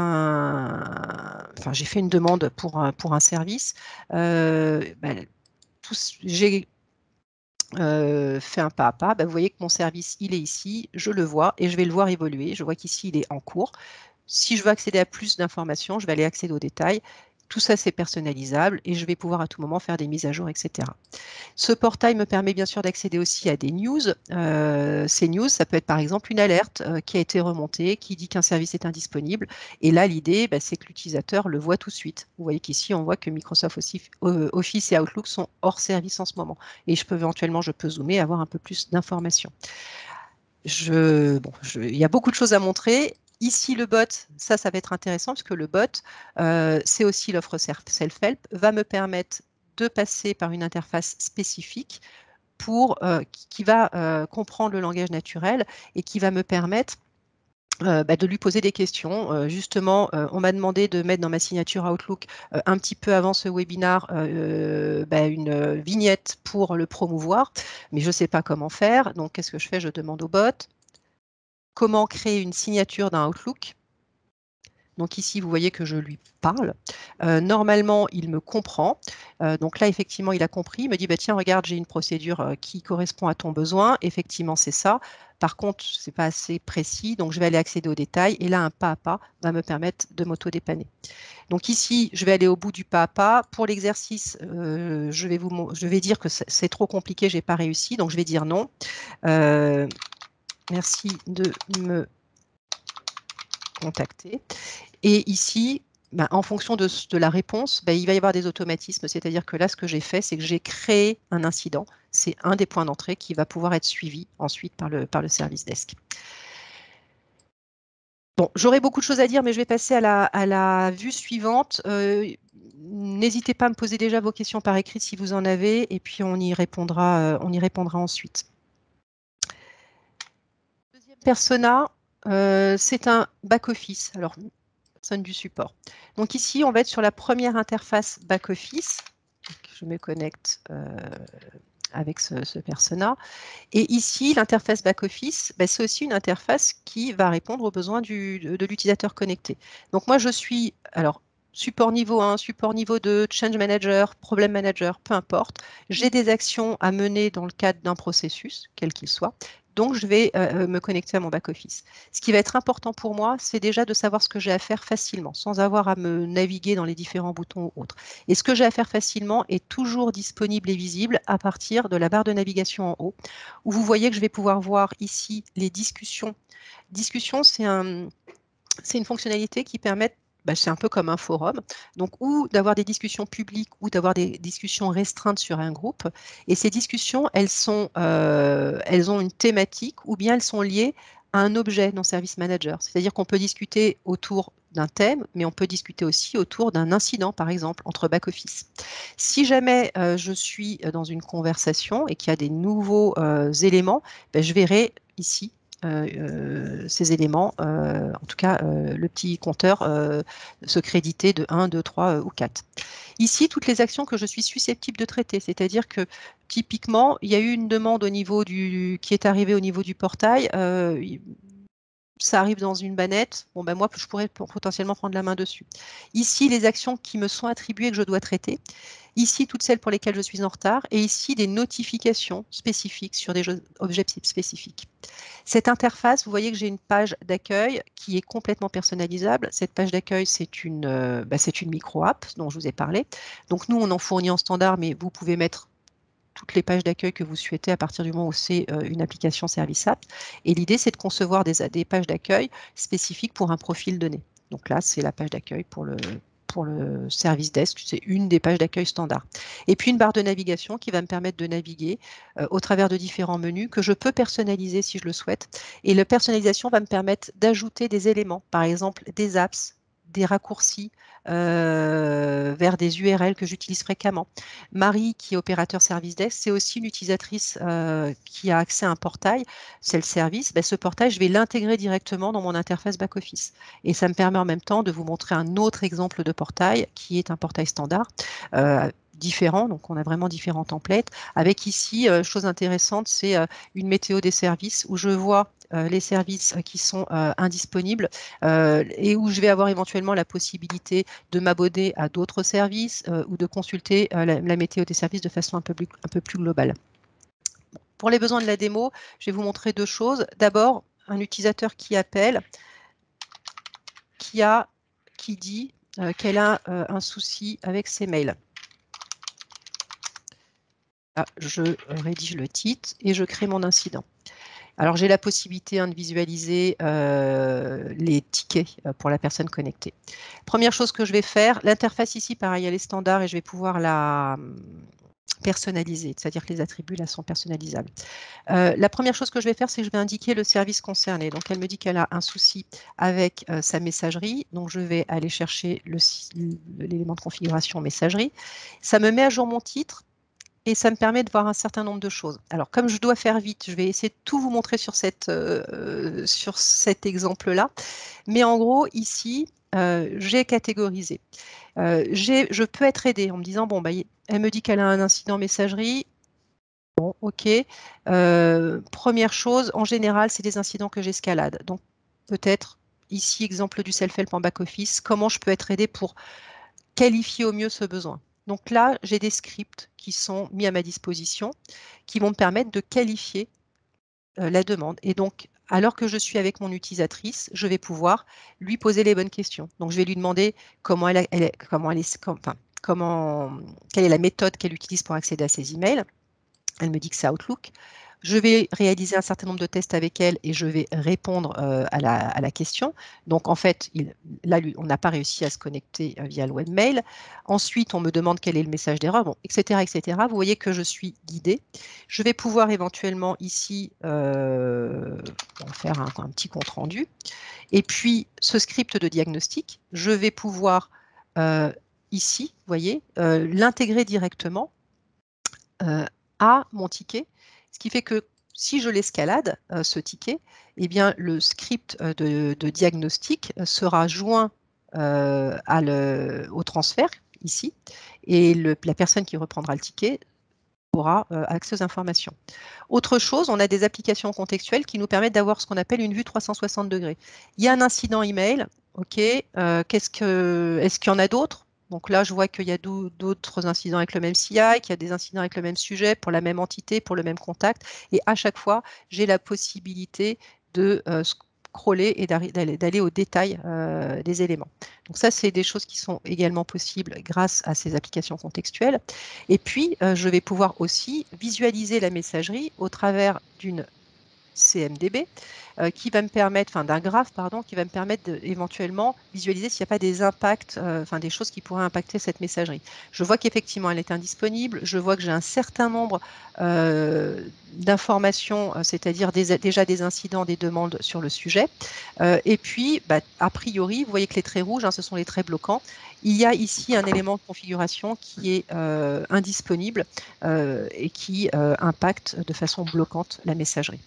j'ai fait une demande pour un service. J'ai fait un pas à pas. Vous voyez que mon service, il est ici, je le vois et je vais le voir évoluer. Je vois qu'ici, il est en cours. Si je veux accéder à plus d'informations, je vais aller accéder aux détails. Tout ça, c'est personnalisable et je vais pouvoir à tout moment faire des mises à jour, etc. Ce portail me permet bien sûr d'accéder aussi à des news. Ces news, ça peut être par exemple une alerte qui a été remontée, qui dit qu'un service est indisponible. Et là, l'idée, c'est que l'utilisateur le voit tout de suite. Vous voyez qu'ici, on voit que Microsoft Office et Outlook sont hors service en ce moment. Et je peux zoomer et avoir un peu plus d'informations. Il y a beaucoup de choses à montrer. Ici, le bot, ça va être intéressant parce que le bot, c'est aussi l'offre self-help, va me permettre de passer par une interface spécifique qui va comprendre le langage naturel et qui va me permettre de lui poser des questions. Justement, on m'a demandé de mettre dans ma signature Outlook un petit peu avant ce webinaire une vignette pour le promouvoir, mais je ne sais pas comment faire. Donc, qu'est-ce que je fais? Je demande au bot comment créer une signature d'un Outlook. Donc ici, vous voyez que je lui parle. Normalement, il me comprend. Donc là, effectivement, il a compris. Il me dit, tiens, regarde, j'ai une procédure qui correspond à ton besoin. Effectivement, c'est ça. Par contre, ce n'est pas assez précis, donc je vais aller accéder aux détails. Et là, un pas à pas va me permettre de m'auto-dépanner. Donc ici, je vais aller au bout du pas à pas. Pour l'exercice, je vais dire que c'est trop compliqué, je n'ai pas réussi. Donc, je vais dire non. Merci de me contacter. Et ici, en fonction de la réponse, il va y avoir des automatismes. C'est-à-dire que là, ce que j'ai fait, c'est que j'ai créé un incident. C'est un des points d'entrée qui va pouvoir être suivi ensuite par le service desk. Bon, j'aurais beaucoup de choses à dire, mais je vais passer à la vue suivante. N'hésitez pas à me poser déjà vos questions par écrit si vous en avez, et puis on y répondra ensuite. Deuxième persona, c'est un back-office. Alors, personne du support. Donc ici, on va être sur la première interface back-office. Je me connecte avec ce persona. Et ici, l'interface back-office, c'est aussi une interface qui va répondre aux besoins de l'utilisateur connecté. Donc moi, je suis, alors, support niveau 1, support niveau 2, change manager, problem manager, peu importe. J'ai des actions à mener dans le cadre d'un processus, quel qu'il soit. Donc, je vais me connecter à mon back-office. Ce qui va être important pour moi, c'est déjà de savoir ce que j'ai à faire facilement, sans avoir à me naviguer dans les différents boutons ou autres. Et ce que j'ai à faire facilement est toujours disponible et visible à partir de la barre de navigation en haut, où vous voyez que je vais pouvoir voir ici les discussions. Discussion, c'est une fonctionnalité qui permet, c'est un peu comme un forum, donc ou d'avoir des discussions publiques ou d'avoir des discussions restreintes sur un groupe. Et ces discussions, elles ont une thématique ou bien elles sont liées à un objet dans Service Manager. C'est-à-dire qu'on peut discuter autour d'un thème, mais on peut discuter aussi autour d'un incident, par exemple, entre back-office. Si jamais je suis dans une conversation et qu'il y a des nouveaux éléments, je verrai ici ces éléments, en tout cas le petit compteur se créditer de 1, 2, 3 ou 4. Ici, toutes les actions que je suis susceptible de traiter, c'est-à-dire que typiquement, il y a eu une demande qui est arrivée au niveau du portail, ça arrive dans une bannette, moi, je pourrais potentiellement prendre la main dessus. Ici, les actions qui me sont attribuées que je dois traiter. Ici, toutes celles pour lesquelles je suis en retard. Et ici, des notifications spécifiques sur des objets spécifiques. Cette interface, vous voyez que j'ai une page d'accueil qui est complètement personnalisable. Cette page d'accueil, c'est une micro-app dont je vous ai parlé. Donc, nous, on en fournit en standard, mais vous pouvez mettre toutes les pages d'accueil que vous souhaitez à partir du moment où c'est une application Service App. Et l'idée, c'est de concevoir des pages d'accueil spécifiques pour un profil donné. Donc là, c'est la page d'accueil pour le service desk, c'est une des pages d'accueil standard. Et puis une barre de navigation qui va me permettre de naviguer au travers de différents menus que je peux personnaliser si je le souhaite. Et la personnalisation va me permettre d'ajouter des éléments, par exemple des apps, des raccourcis vers des URL que j'utilise fréquemment. Marie, qui est opérateur service desk, c'est aussi une utilisatrice qui a accès à un portail, c'est le service. Ce portail, je vais l'intégrer directement dans mon interface back-office. Et ça me permet en même temps de vous montrer un autre exemple de portail qui est un portail standard. Différent, donc on a vraiment différents templates. Avec ici, chose intéressante, c'est une météo des services où je vois les services qui sont indisponibles et où je vais avoir éventuellement la possibilité de m'abonner à d'autres services ou de consulter la météo des services de façon un peu plus globale. Pour les besoins de la démo, je vais vous montrer deux choses. D'abord, un utilisateur qui appelle, qui dit qu'elle a un souci avec ses mails. Là, je rédige le titre et je crée mon incident. Alors, j'ai la possibilité de visualiser les tickets pour la personne connectée. Première chose que je vais faire, l'interface ici, pareil, elle est standard et je vais pouvoir la personnaliser, c'est-à-dire que les attributs là sont personnalisables. La première chose que je vais faire, c'est que je vais indiquer le service concerné. Donc, elle me dit qu'elle a un souci avec sa messagerie. Donc, je vais aller chercher l'élément de configuration messagerie. Ça me met à jour mon titre. Et ça me permet de voir un certain nombre de choses. Alors, comme je dois faire vite, je vais essayer de tout vous montrer sur cet exemple-là. Mais en gros, ici, j'ai catégorisé. Je peux être aidée en me disant, elle me dit qu'elle a un incident messagerie. Bon, ok. Première chose, en général, c'est des incidents que j'escalade. Donc, peut-être, ici, exemple du self-help en back-office, comment je peux être aidée pour qualifier au mieux ce besoin. Donc là, j'ai des scripts qui sont mis à ma disposition, qui vont me permettre de qualifier la demande. Et donc, alors que je suis avec mon utilisatrice, je vais pouvoir lui poser les bonnes questions. Donc, je vais lui demander quelle est la méthode qu'elle utilise pour accéder à ses emails. Elle me dit que c'est Outlook. Je vais réaliser un certain nombre de tests avec elle et je vais répondre à la question. Donc, en fait, là, on n'a pas réussi à se connecter via le webmail. Ensuite, on me demande quel est le message d'erreur, etc., etc. Vous voyez que je suis guidée. Je vais pouvoir éventuellement ici faire un petit compte rendu. Et puis, ce script de diagnostic, je vais pouvoir ici, vous voyez, l'intégrer directement à mon ticket, ce qui fait que si je l'escalade, ce ticket, eh bien, le script de diagnostic sera joint au transfert, ici, et la personne qui reprendra le ticket aura accès aux informations. Autre chose, on a des applications contextuelles qui nous permettent d'avoir ce qu'on appelle une vue 360 degrés. Il y a un incident email, ok, est-ce qu'il y en a d'autres? Donc là, je vois qu'il y a d'autres incidents avec le même CI, qu'il y a des incidents avec le même sujet, pour la même entité, pour le même contact, et à chaque fois, j'ai la possibilité de scroller et d'aller au détail des éléments. Donc ça, c'est des choses qui sont également possibles grâce à ces applications contextuelles. Et puis, je vais pouvoir aussi visualiser la messagerie au travers d'une CMDB qui va me permettre, enfin d'un graphe, pardon, qui va me permettre d'éventuellement visualiser s'il n'y a pas des impacts, enfin des choses qui pourraient impacter cette messagerie. Je vois qu'effectivement elle est indisponible, je vois que j'ai un certain nombre d'informations, c'est-à-dire déjà des incidents, des demandes sur le sujet. Et puis, a priori, vous voyez que les traits rouges, ce sont les traits bloquants. Il y a ici un élément de configuration qui est indisponible et qui impacte de façon bloquante la messagerie.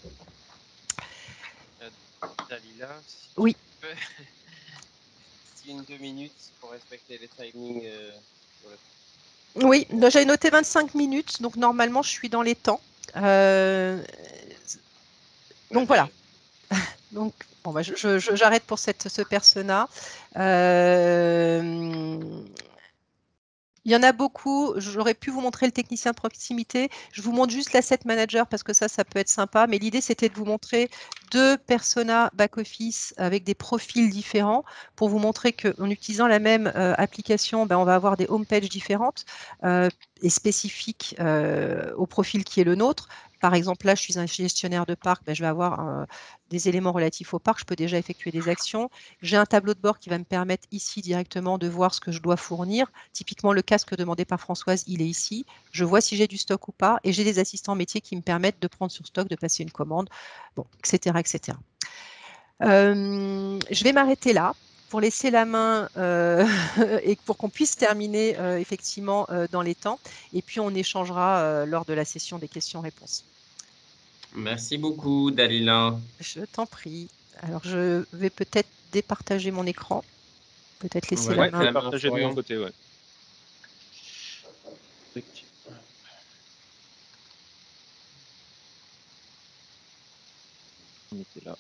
Dalila, si Oui. tu peux, si 2 minutes pour respecter les timings. Oui, j'avais noté 25 minutes, donc normalement je suis dans les temps. Donc voilà. Donc bon, j'arrête pour ce persona. Il y en a beaucoup. J'aurais pu vous montrer le technicien de proximité. Je vous montre juste l'asset manager parce que ça peut être sympa. Mais l'idée, c'était de vous montrer deux personas back-office avec des profils différents pour vous montrer qu'en utilisant la même application, on va avoir des home pages différentes et spécifiques au profil qui est le nôtre. Par exemple, là, je suis un gestionnaire de parc, je vais avoir des éléments relatifs au parc. Je peux déjà effectuer des actions. J'ai un tableau de bord qui va me permettre ici directement de voir ce que je dois fournir. Typiquement, le casque demandé par Françoise, il est ici. Je vois si j'ai du stock ou pas. Et j'ai des assistants métiers qui me permettent de prendre sur stock, de passer une commande, bon, etc. etc. Je vais m'arrêter là pour laisser la main et pour qu'on puisse terminer effectivement dans les temps. Et puis, on échangera lors de la session des questions-réponses. Merci beaucoup, Dalila. Je t'en prie. Alors, je vais peut-être départager mon écran. Peut-être laisser la main. Partager de mon côté, ouais. On était là.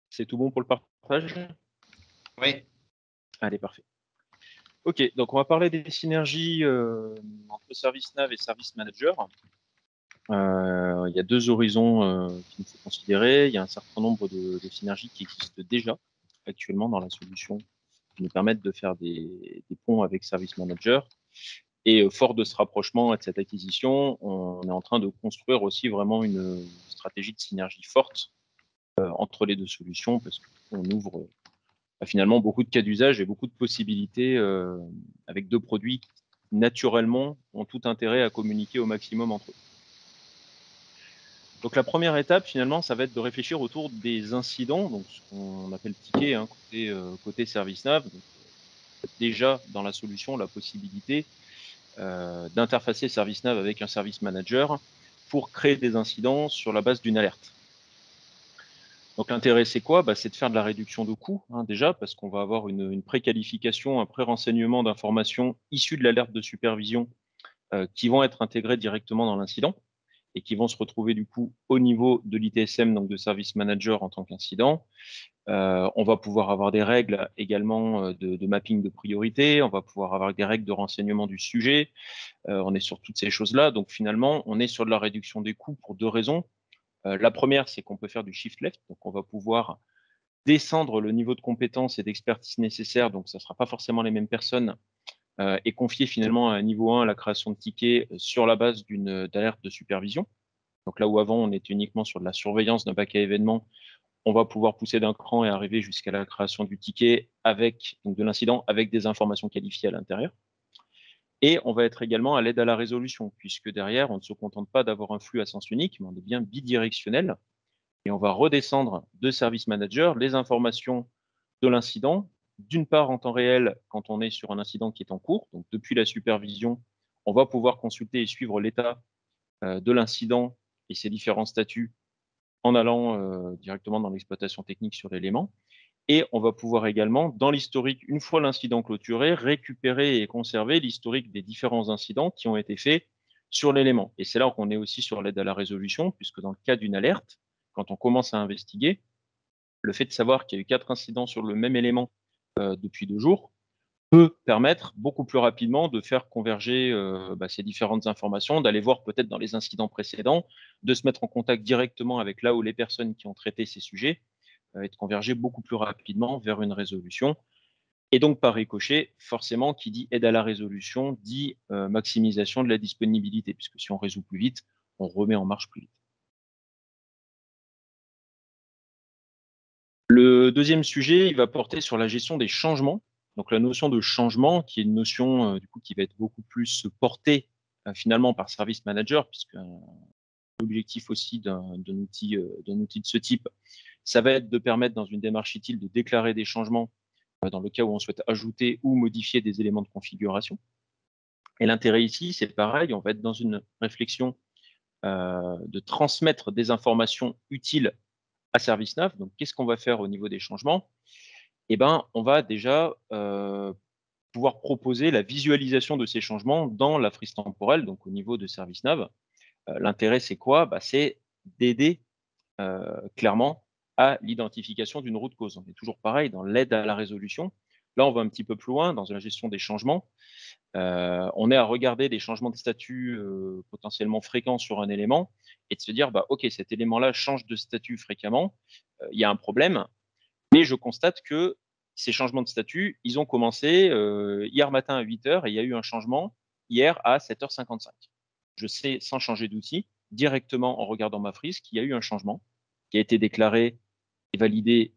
C'est tout bon pour le partage? Oui. Allez, parfait. Ok, donc on va parler des synergies entre ServiceNav et Service Manager. Il y a deux horizons qu'il faut considérer. Il y a un certain nombre de synergies qui existent déjà actuellement dans la solution qui nous permettent de faire des ponts avec Service Manager. Et fort de ce rapprochement et de cette acquisition, on est en train de construire aussi vraiment une stratégie de synergie forte entre les deux solutions parce qu'on ouvre finalement beaucoup de cas d'usage et beaucoup de possibilités avec deux produits qui naturellement ont tout intérêt à communiquer au maximum entre eux. Donc la première étape, finalement, ça va être de réfléchir autour des incidents, donc ce qu'on appelle ticket côté ServiceNav. Donc, déjà dans la solution, la possibilité d'interfacer ServiceNav avec un Service Manager pour créer des incidents sur la base d'une alerte. Donc l'intérêt, c'est quoi? C'est de faire de la réduction de coûts, déjà, parce qu'on va avoir une préqualification, un pré-renseignement d'informations issues de l'alerte de supervision qui vont être intégrées directement dans l'incident et qui vont se retrouver du coup au niveau de l'ITSM, donc de Service Manager en tant qu'incident. On va pouvoir avoir des règles également de mapping de priorité, on va pouvoir avoir des règles de renseignement du sujet, on est sur toutes ces choses-là. Donc finalement, on est sur de la réduction des coûts pour deux raisons. La première, c'est qu'on peut faire du shift left, donc on va pouvoir descendre le niveau de compétence et d'expertise nécessaire, donc ça ne sera pas forcément les mêmes personnes, et confier finalement à un niveau 1 la création de tickets sur la base d'une alerte de supervision. Donc là où avant on était uniquement sur de la surveillance d'un paquet événement, on va pouvoir pousser d'un cran et arriver jusqu'à la création du ticket donc de l'incident avec des informations qualifiées à l'intérieur. Et on va être également à l'aide à la résolution, puisque derrière, on ne se contente pas d'avoir un flux à sens unique, mais on est bien bidirectionnel. Et on va redescendre de Service Manager les informations de l'incident, d'une part en temps réel quand on est sur un incident qui est en cours. Donc depuis la supervision, on va pouvoir consulter et suivre l'état de l'incident et ses différents statuts en allant directement dans l'exploitation technique sur l'élément. Et on va pouvoir également, dans l'historique, une fois l'incident clôturé, récupérer et conserver l'historique des différents incidents qui ont été faits sur l'élément. Et c'est là qu'on est aussi sur l'aide à la résolution, puisque dans le cas d'une alerte, quand on commence à investiguer, le fait de savoir qu'il y a eu 4 incidents sur le même élément depuis 2 jours peut permettre beaucoup plus rapidement de faire converger ces différentes informations, d'aller voir peut-être dans les incidents précédents, de se mettre en contact directement avec là où les personnes qui ont traité ces sujets et de converger beaucoup plus rapidement vers une résolution. Et donc, par ricochet, forcément, qui dit aide à la résolution dit maximisation de la disponibilité, puisque si on résout plus vite, on remet en marche plus vite. Le deuxième sujet, il va porter sur la gestion des changements. Donc, la notion de changement, qui est une notion du coup, qui va être beaucoup plus portée finalement par Service Manager, puisque l'objectif aussi d'un outil de ce type, ça va être de permettre dans une démarche utile de déclarer des changements dans le cas où on souhaite ajouter ou modifier des éléments de configuration. Et l'intérêt ici, c'est pareil, on va être dans une réflexion de transmettre des informations utiles à ServiceNav. Donc, qu'est-ce qu'on va faire au niveau des changements? Eh ben, on va déjà pouvoir proposer la visualisation de ces changements dans la frise temporelle, donc au niveau de ServiceNav. L'intérêt, c'est quoi? C'est d'aider clairement à l'identification d'une route cause. On est toujours pareil dans l'aide à la résolution. Là, on va un petit peu plus loin dans la gestion des changements. On est à regarder des changements de statut potentiellement fréquents sur un élément et de se dire, OK, cet élément-là change de statut fréquemment, il y a un problème, mais je constate que ces changements de statut, ils ont commencé hier matin à 8h et il y a eu un changement hier à 7h55. Je sais, sans changer d'outil, directement en regardant ma frise, qu'il y a eu un changement qui a été déclaré et validé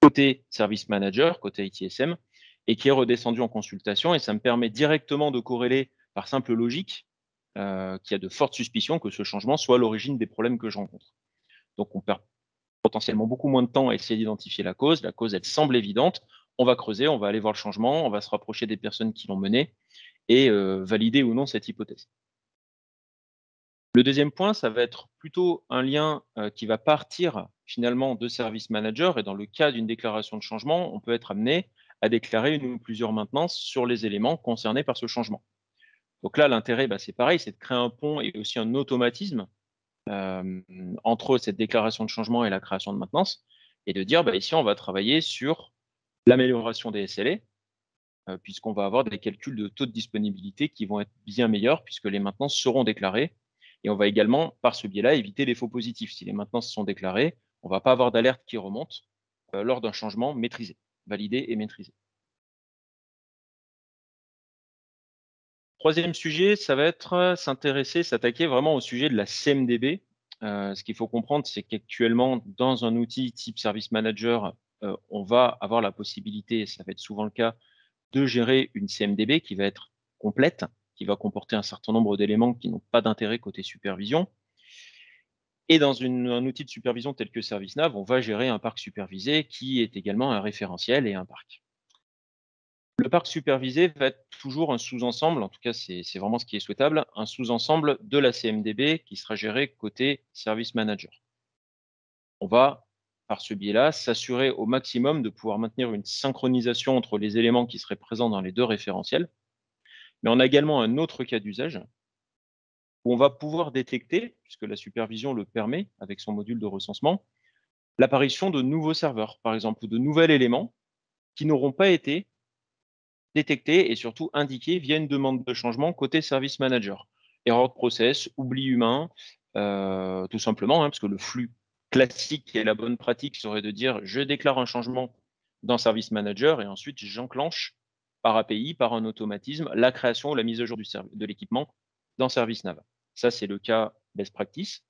côté Service Manager, côté ITSM, et qui est redescendu en consultation. Et ça me permet directement de corréler par simple logique qu'il y a de fortes suspicions que ce changement soit l'origine des problèmes que je rencontre. Donc, on perd potentiellement beaucoup moins de temps à essayer d'identifier la cause. La cause, elle semble évidente. On va creuser, on va aller voir le changement, on va se rapprocher des personnes qui l'ont mené et valider ou non cette hypothèse. Le deuxième point, ça va être plutôt un lien qui va partir finalement de Service Manager. Et dans le cas d'une déclaration de changement, on peut être amené à déclarer une ou plusieurs maintenances sur les éléments concernés par ce changement. Donc là, l'intérêt, c'est pareil, c'est de créer un pont et aussi un automatisme entre cette déclaration de changement et la création de maintenance, et de dire, ici, on va travailler sur l'amélioration des SLA, puisqu'on va avoir des calculs de taux de disponibilité qui vont être bien meilleurs, puisque les maintenances seront déclarées. Et on va également, par ce biais-là, éviter les faux positifs. Si les maintenances sont déclarées, on ne va pas avoir d'alerte qui remonte lors d'un changement maîtrisé, validé et maîtrisé. Troisième sujet, ça va être s'attaquer vraiment au sujet de la CMDB. Ce qu'il faut comprendre, c'est qu'actuellement, dans un outil type Service Manager, on va avoir la possibilité, et ça va être souvent le cas, de gérer une CMDB qui va être complète, qui va comporter un certain nombre d'éléments qui n'ont pas d'intérêt côté supervision. Et dans un outil de supervision tel que ServiceNav, on va gérer un parc supervisé qui est également un référentiel et un parc. Le parc supervisé va être toujours un sous-ensemble, en tout cas c'est vraiment ce qui est souhaitable, un sous-ensemble de la CMDB qui sera géré côté Service Manager. On va, par ce biais-là, s'assurer au maximum de pouvoir maintenir une synchronisation entre les éléments qui seraient présents dans les deux référentiels. Mais on a également un autre cas d'usage où on va pouvoir détecter, puisque la supervision le permet avec son module de recensement, l'apparition de nouveaux serveurs, par exemple, ou de nouveaux éléments qui n'auront pas été détectés et surtout indiqués via une demande de changement côté Service Manager. Erreur de process, oubli humain, tout simplement, parce que le flux classique et la bonne pratique serait de dire je déclare un changement dans Service Manager et ensuite j'enclenche par API, par un automatisme, la création ou la mise à jour de l'équipement dans ServiceNav. Ça, c'est le cas best practice.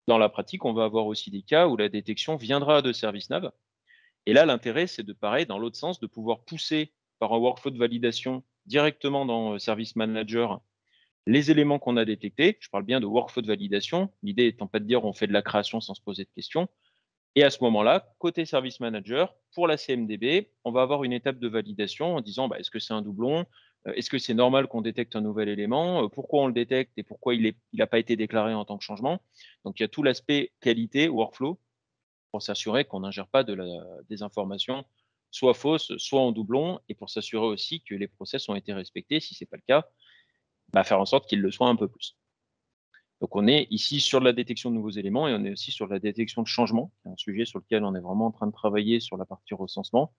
Dans la pratique, on va avoir aussi des cas où la détection viendra de ServiceNav. Et là, l'intérêt, c'est de pareil, dans l'autre sens, de pouvoir pousser par un workflow de validation directement dans Service Manager les éléments qu'on a détectés. Je parle bien de workflow de validation. L'idée étant pas de dire on fait de la création sans se poser de questions. Et à ce moment-là, côté Service Manager, pour la CMDB, on va avoir une étape de validation en disant est-ce que c'est un doublon? Est-ce que c'est normal qu'on détecte un nouvel élément? Pourquoi on le détecte et pourquoi il n'a pas été déclaré en tant que changement? Donc, il y a tout l'aspect qualité, workflow, pour s'assurer qu'on n'ingère pas des informations soit fausses, soit en doublon, et pour s'assurer aussi que les process ont été respectés. Si ce n'est pas le cas, faire en sorte qu'ils le soient un peu plus. Donc on est ici sur la détection de nouveaux éléments et on est aussi sur la détection de changements, un sujet sur lequel on est vraiment en train de travailler sur la partie recensement.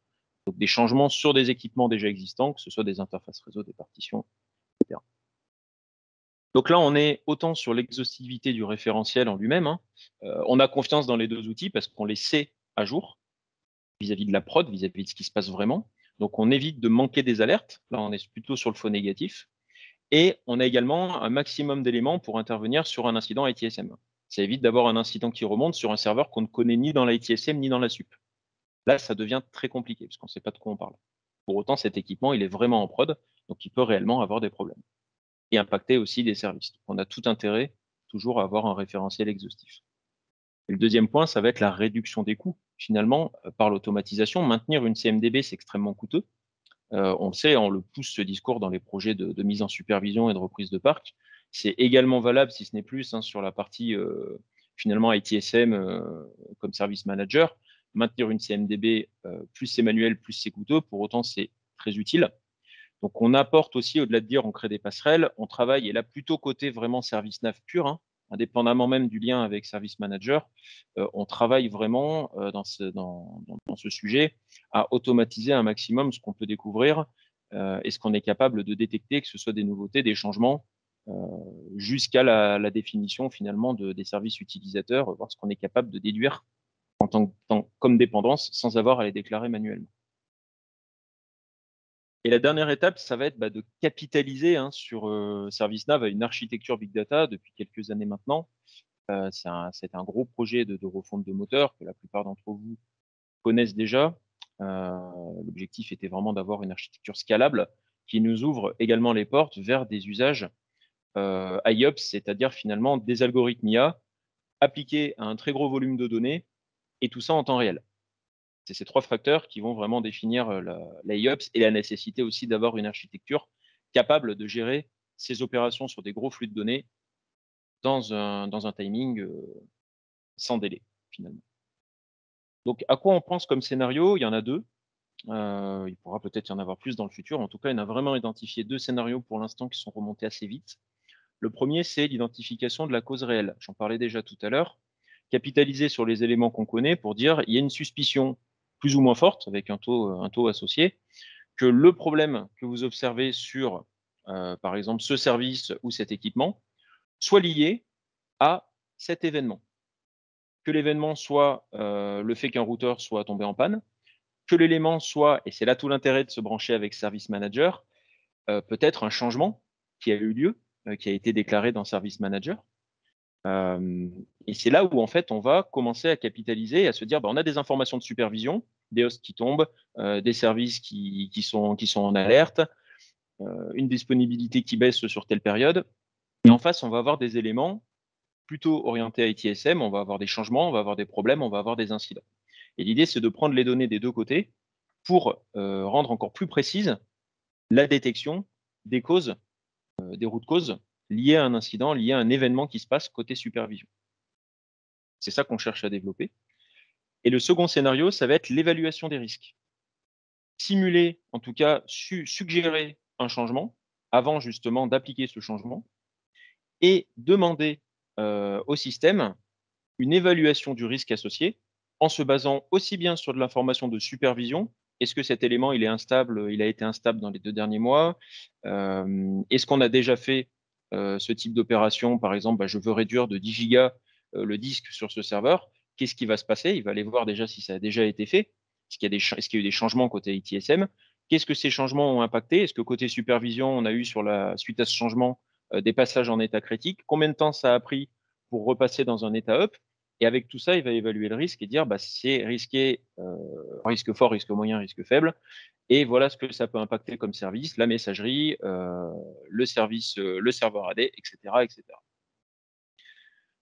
Donc des changements sur des équipements déjà existants, que ce soit des interfaces réseau, des partitions, etc. Donc là, on est autant sur l'exhaustivité du référentiel en lui-même. On a confiance dans les deux outils parce qu'on les sait à jour vis-à-vis de la prod, vis-à-vis de ce qui se passe vraiment. Donc on évite de manquer des alertes. Là, on est plutôt sur le faux négatif. Et on a également un maximum d'éléments pour intervenir sur un incident ITSM. Ça évite d'avoir un incident qui remonte sur un serveur qu'on ne connaît ni dans l'ITSM ni dans la SUP. Là, ça devient très compliqué parce qu'on ne sait pas de quoi on parle. Pour autant, cet équipement, il est vraiment en prod, donc il peut réellement avoir des problèmes et impacter aussi des services. Donc, on a tout intérêt toujours à avoir un référentiel exhaustif. Et le deuxième point, ça va être la réduction des coûts. Finalement, par l'automatisation, maintenir une CMDB, c'est extrêmement coûteux. On le sait, on le pousse ce discours dans les projets de mise en supervision et de reprise de parc. C'est également valable, si ce n'est plus, sur la partie finalement ITSM comme service manager. Maintenir une CMDB, plus c'est manuel, plus c'est coûteux. Pour autant, c'est très utile. Donc, on apporte aussi, au-delà de dire on crée des passerelles, on travaille, et là plutôt côté vraiment service nav pur, indépendamment même du lien avec Service Manager, on travaille vraiment dans ce sujet à automatiser un maximum ce qu'on peut découvrir et ce qu'on est capable de détecter, que ce soit des nouveautés, des changements, jusqu'à la définition finalement des services utilisateurs, voir ce qu'on est capable de déduire comme dépendance sans avoir à les déclarer manuellement. Et la dernière étape, ça va être de capitaliser sur ServiceNav à une architecture Big Data depuis quelques années maintenant. C'est un gros projet de refonte de moteur que la plupart d'entre vous connaissent déjà. L'objectif était vraiment d'avoir une architecture scalable qui nous ouvre également les portes vers des usages IOPS, c'est-à-dire finalement des algorithmes IA appliqués à un très gros volume de données et tout ça en temps réel. C'est ces trois facteurs qui vont vraiment définir l'IOPS et la nécessité aussi d'avoir une architecture capable de gérer ces opérations sur des gros flux de données dans un timing sans délai, finalement. Donc, à quoi on pense comme scénario? Il y en a deux. Il pourra peut-être y en avoir plus dans le futur. En tout cas, il y en a vraiment identifié deux scénarios pour l'instant qui sont remontés assez vite. Le premier, c'est l'identification de la cause réelle. J'en parlais déjà tout à l'heure. Capitaliser sur les éléments qu'on connaît pour dire il y a une suspicion plus ou moins forte, avec un taux associé, que le problème que vous observez sur, par exemple, ce service ou cet équipement soit lié à cet événement. Que l'événement soit le fait qu'un routeur soit tombé en panne, que l'élément soit, et c'est là tout l'intérêt de se brancher avec Service Manager, peut-être un changement qui a eu lieu, qui a été déclaré dans Service Manager. Et c'est là où en fait on va commencer à capitaliser, à se dire on a des informations de supervision, des hosts qui tombent, des services qui sont en alerte, une disponibilité qui baisse sur telle période. Et en face, on va avoir des éléments plutôt orientés à ITSM, on va avoir des changements, on va avoir des problèmes, on va avoir des incidents. Et l'idée, c'est de prendre les données des deux côtés pour rendre encore plus précise la détection des causes, des routes causes liées à un incident, liées à un événement qui se passe côté supervision. C'est ça qu'on cherche à développer. Et le second scénario, ça va être l'évaluation des risques. Simuler, en tout cas, suggérer un changement avant justement d'appliquer ce changement et demander au système une évaluation du risque associé en se basant aussi bien sur de l'information de supervision. Est-ce que cet élément il est instable, il a été instable dans les 2 derniers mois? Est-ce qu'on a déjà fait ce type d'opération? Par exemple, je veux réduire de 10 gigas le disque sur ce serveur. Qu'est-ce qui va se passer? Il va aller voir déjà si ça a déjà été fait. Est-ce qu'il y a eu des changements côté ITSM? Qu'est-ce que ces changements ont impacté? Est-ce que côté supervision, on a eu suite à ce changement des passages en état critique? Combien de temps ça a pris pour repasser dans un état up? Et avec tout ça, il va évaluer le risque et dire c'est risqué, risque fort, risque moyen, risque faible. Et voilà ce que ça peut impacter comme service, la messagerie, le service, le serveur AD, etc., etc.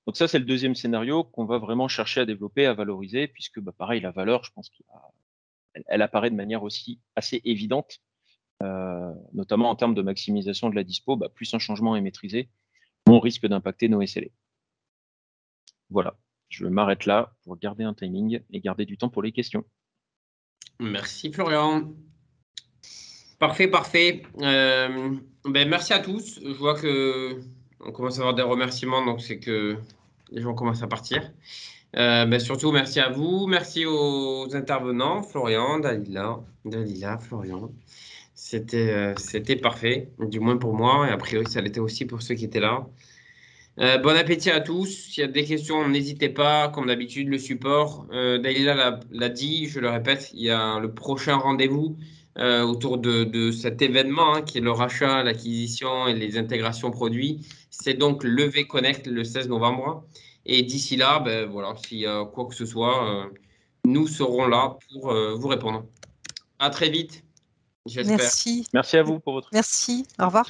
Donc ça, c'est le deuxième scénario qu'on va vraiment chercher à développer, à valoriser, puisque pareil, la valeur, je pense qu'elle apparaît de manière aussi assez évidente, notamment en termes de maximisation de la dispo. Plus un changement est maîtrisé, moins on risque d'impacter nos SLA. Voilà. Je m'arrête là pour garder un timing et garder du temps pour les questions. Merci Florian. Parfait, parfait. Merci à tous. Je vois que on commence à avoir des remerciements, donc c'est que les gens commencent à partir. Surtout, merci à vous. Merci aux intervenants, Florian, Dalila, Florian. C'était parfait, du moins pour moi, et a priori, ça l'était aussi pour ceux qui étaient là. Bon appétit à tous. S'il y a des questions, n'hésitez pas. Comme d'habitude, le support. Dalila l'a dit, je le répète, il y a le prochain rendez-vous autour de cet événement qui est le rachat, l'acquisition et les intégrations produits. C'est donc Levé Connect le 16 novembre. Et d'ici là, voilà, s'il y a quoi que ce soit, nous serons là pour vous répondre. À très vite, j'espère. Merci. Merci à vous pour votre Merci. Au revoir.